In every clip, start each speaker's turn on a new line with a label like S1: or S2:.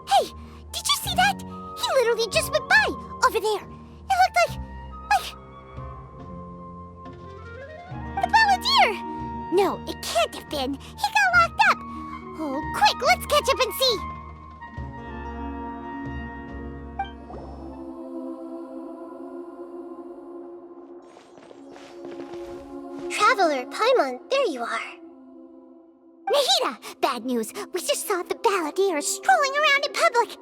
S1: Hey, did you see that? He literally just went by, over there. It looked like the Balladeer! No, it can't have been. He got locked up. Oh, quick, let's catch up and see. Traveler, Paimon, there you are. Nahida! Bad news. We just saw the Balladeer strolling around in public.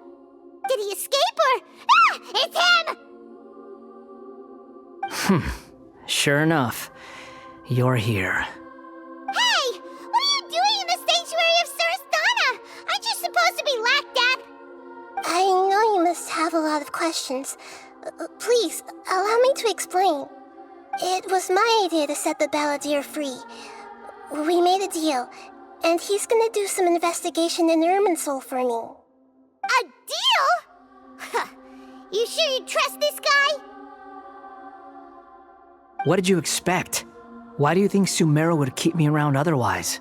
S1: Did he escape or... Ah! It's him!
S2: Sure enough. You're here.
S1: Hey! What are you doing in the sanctuary of Surastana? Aren't you supposed to be locked up? I know you must have a lot of questions. Please, allow me to explain. It was my idea to set the Balladeer free. We made a deal, and he's gonna do some investigation in Irminsul for me. A deal? Huh. You sure you trust this guy?
S2: What did you expect? Why do you think Sumeru would keep me around otherwise?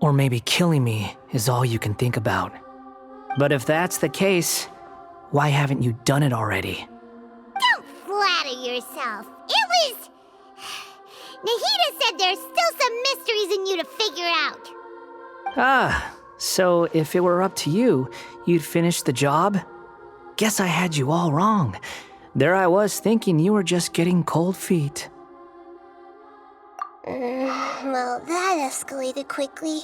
S2: Or maybe killing me is all you can think about. But if that's the case, why haven't you done it already?
S1: Don't flatter yourself. It was... Nahida said there's still some mysteries in you to figure out.
S2: Ah, so if it were up to you, you'd finish the job? Guess I had you all wrong. There I was thinking you were just getting cold feet.
S1: Well, that escalated quickly.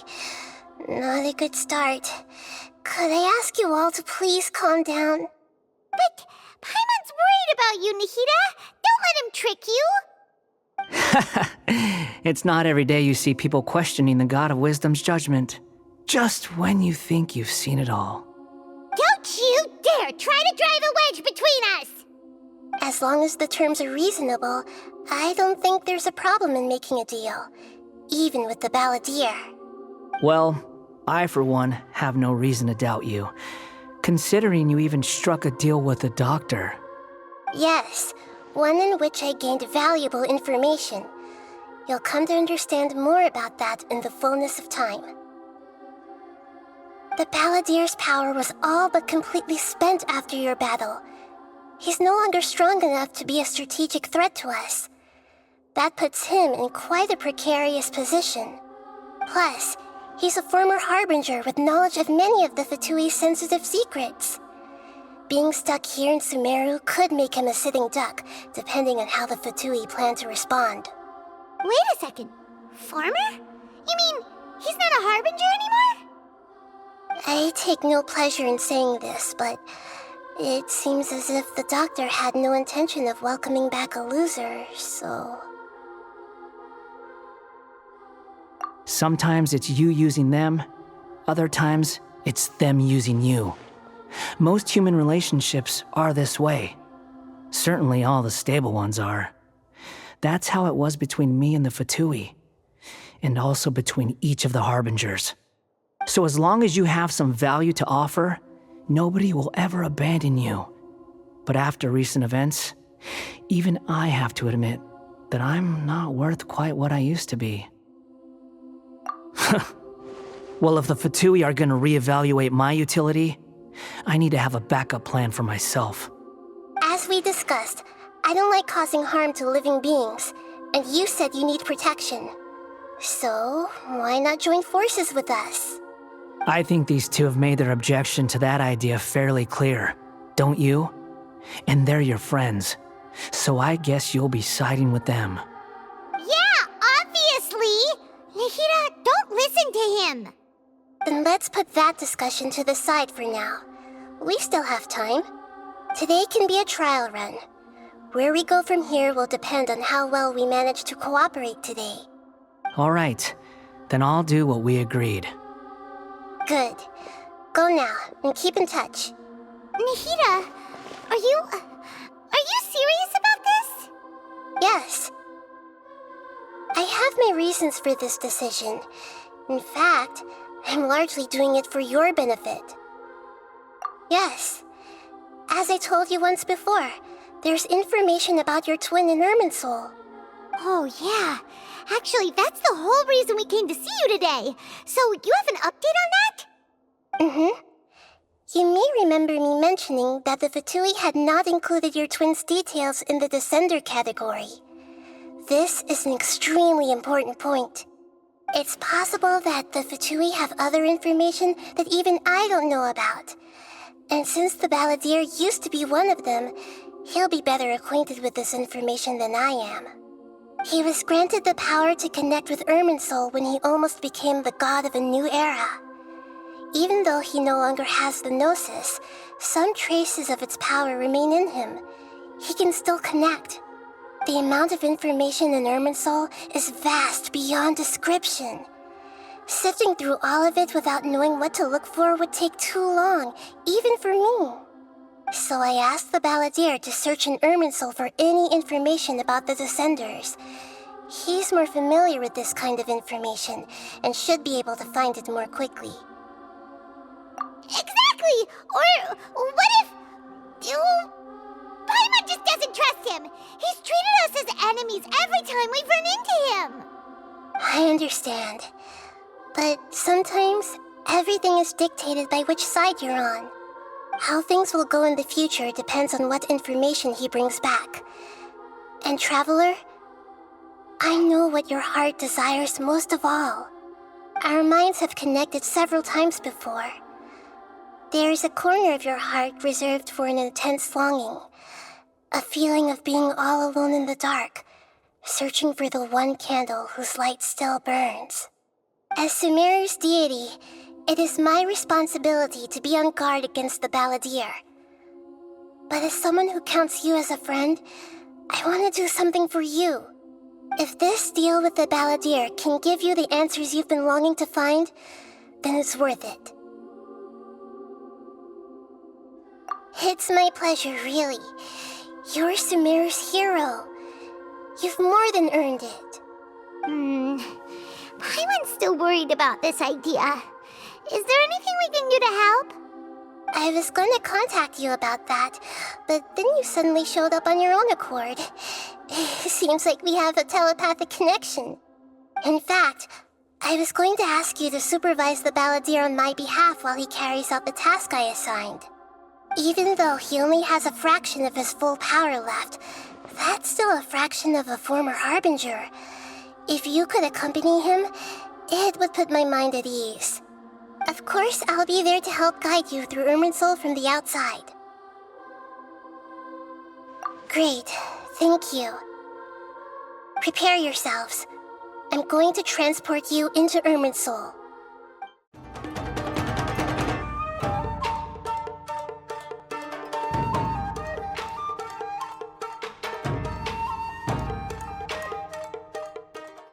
S1: Not a good start. Could I ask you all to please calm down? But Paimon's worried about you, Nahida. Don't let him trick you.
S2: It's not every day you see people questioning the God of Wisdom's judgment. Just when you think you've seen it all.
S1: Don't you dare try to drive a wedge between us! As long as the terms are reasonable, I don't think there's a problem in making a deal. Even with the Balladeer.
S2: Well, I for one have no reason to doubt you. Considering you even struck a deal with the doctor.
S1: Yes, one in which I gained valuable information. You'll come to understand more about that in the fullness of time. The Balladeer's power was all but completely spent after your battle. He's no longer strong enough to be a strategic threat to us. That puts him in quite a precarious position. Plus, he's a former Harbinger with knowledge of many of the Fatui's sensitive secrets. Being stuck here in Sumeru could make him a sitting duck, depending on how the Fatui plan to respond. Wait a second. Farmer? You mean he's not a Harbinger anymore? I take no pleasure in saying this, but it seems as if the doctor had no intention of welcoming back a loser, so...
S2: Sometimes it's you using them, other times it's them using you. Most human relationships are this way. Certainly all the stable ones are. That's how it was between me and the Fatui, and also between each of the Harbingers. So as long as you have some value to offer, nobody will ever abandon you. But after recent events, even I have to admit that I'm not worth quite what I used to be. Well, if the Fatui are gonna reevaluate my utility, I need to have a backup plan for myself.
S1: As we discussed, I don't like causing harm to living beings, and you said you need protection. So, why not join forces with us?
S2: I think these two have made their objection to that idea fairly clear, don't you? And they're your friends, so I guess you'll be siding with them.
S1: Yeah, obviously! Nahida, don't listen to him! Then let's put that discussion to the side for now. We still have time. Today can be a trial run. Where we go from here will depend on how well we manage to cooperate today.
S2: All right, then I'll do what we agreed.
S1: Good. Go now, and keep in touch. Nahida, are you serious about this? Yes. I have my reasons for this decision. In fact, I'm largely doing it for your benefit. Yes. As I told you once before, there's information about your twin in Irminsul.
S3: Oh, yeah. Actually, that's the whole reason we came to see you today. So, you have an update on that?
S1: Mm-hmm. You may remember me mentioning that the Fatui had not included your twins' details in the Descender category. This is an extremely important point. It's possible that the Fatui have other information that even I don't know about. And since the Balladeer used to be one of them, he'll be better acquainted with this information than I am. He was granted the power to connect with Irminsul when he almost became the god of a new era. Even though he no longer has the Gnosis, some traces of its power remain in him. He can still connect. The amount of information in Irminsul is vast beyond description. Sifting through all of it without knowing what to look for would take too long, even for me. So I asked the Balladeer to search in Irminsul for any information about the Descenders. He's more familiar with this kind of information, and should be able to find it more quickly.
S3: Exactly! Or what if... Paimon just doesn't trust him! He's treated us as enemies every time we've run into him!
S1: I understand. But sometimes, everything is dictated by which side you're on. How things will go in the future depends on what information he brings back. And Traveler, I know what your heart desires most of all. Our minds have connected several times before. There is a corner of your heart reserved for an intense longing. A feeling of being all alone in the dark, searching for the one candle whose light still burns. As Sumeru's deity, it is my responsibility to be on guard against the Balladeer. But as someone who counts you as a friend, I want to do something for you. If this deal with the Balladeer can give you the answers you've been longing to find, then it's worth it. It's my pleasure, really. You're Sumeru's hero. You've more than earned it.
S3: Paimon's still worried about this idea. Is there anything we can do to help?
S1: I was going to contact you about that, but then you suddenly showed up on your own accord. Seems like we have a telepathic connection. In fact, I was going to ask you to supervise the Balladeer on my behalf while he carries out the task I assigned. Even though he only has a fraction of his full power left, that's still a fraction of a former Harbinger. If you could accompany him, it would put my mind at ease. Of course, I'll be there to help guide you through Irminsul from the outside. Great, thank you. Prepare yourselves. I'm going to transport you into Irminsul.